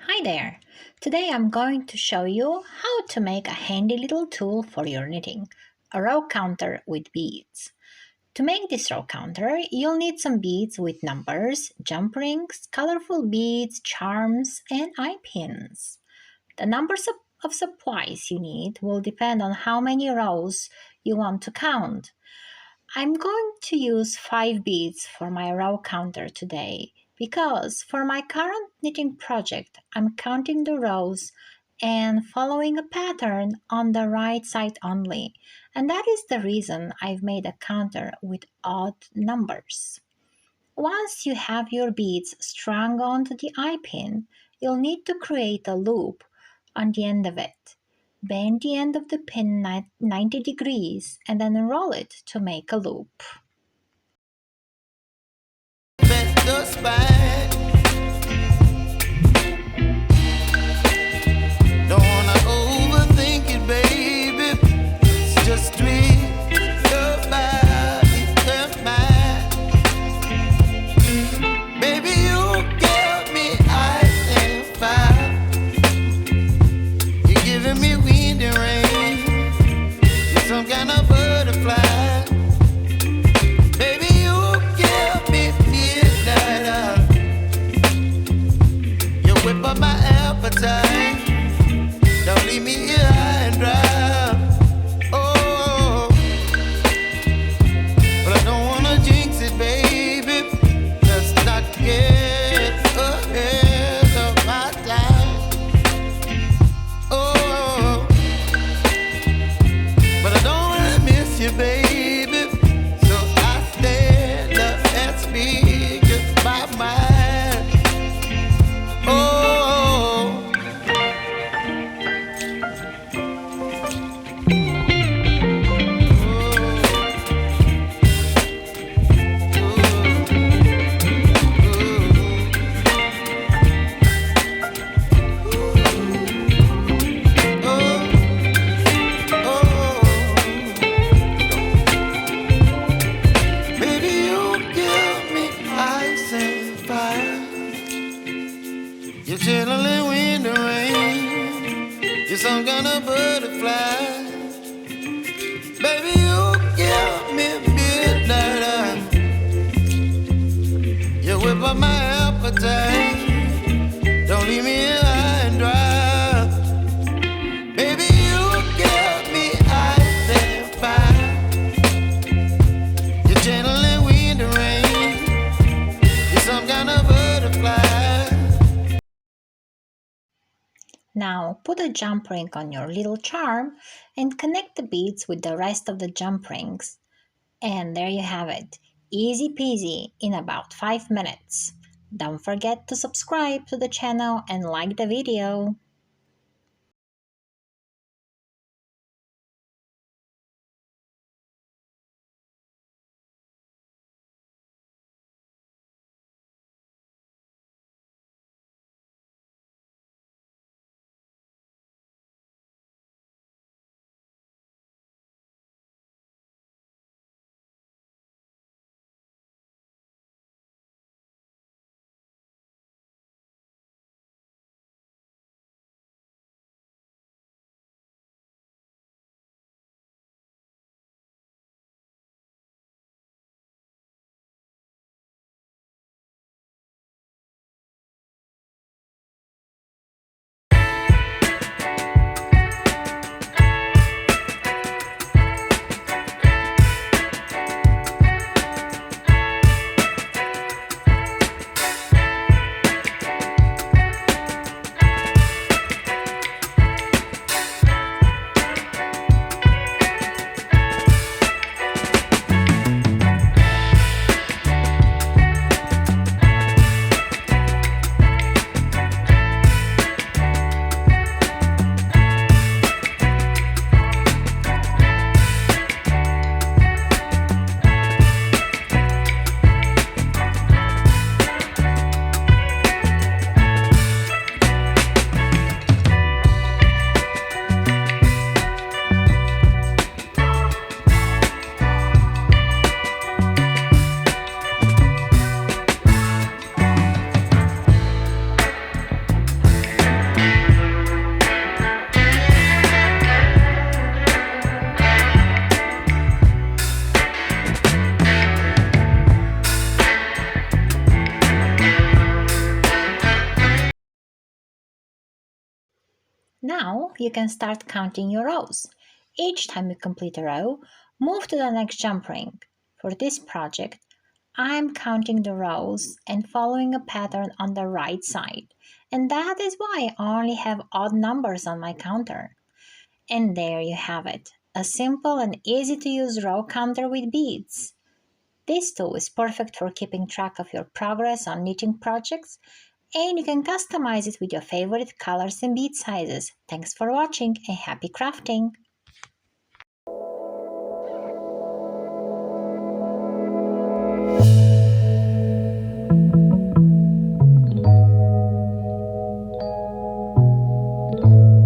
Hi there! Today I'm going to show you how to make a handy little tool for your knitting, a row counter with beads. To make this row counter, you'll need some beads with numbers, jump rings, colorful beads, charms, and eye pins. The numbers of supplies you need will depend on how many rows you want to count. I'm going to use 5 beads for my row counter today because for my current knitting project, I'm counting the rows and following a pattern on the right side only. And that is the reason I've made a counter with odd numbers. Once you have your beads strung onto the eye pin, you'll need to create a loop on the end of it. Bend the end of the pin 90 degrees and then roll it to make a loop. Best spine. Don't wanna overthink it, baby. It's just tweak your body and mind. Baby, you give me ice and fire. You're giving me wind and rain. You're some kind of butterfly. Baby, you give me midnight. You whip up my appetite. Don't leave me here high and dry. Oh, but I don't wanna jinx it, baby. Let's not get ahead of my time. Oh, but I don't wanna miss you, baby. So I stand up and speak just my mind. Oh. You're chilling in the rain. You're some kind of butterfly. Baby, you give me midnight. You whip up my appetite. Don't leave me here high and dry. Baby, you give me ice and fire. You're channeling wind and rain. You're some kind of butterfly. Now put a jump ring on your little charm and connect the beads with the rest of the jump rings. And there you have it. Easy peasy in about 5 minutes. Don't forget to subscribe to the channel and like the video. Now you can start counting your rows. Each time you complete a row, move to the next jump ring. For this project, I'm counting the rows and following a pattern on the right side. And that is why I only have odd numbers on my counter. And there you have it, a simple and easy to use row counter with beads. This tool is perfect for keeping track of your progress on knitting projects, and you can customize it with your favorite colors and bead sizes. Thanks for watching and happy crafting!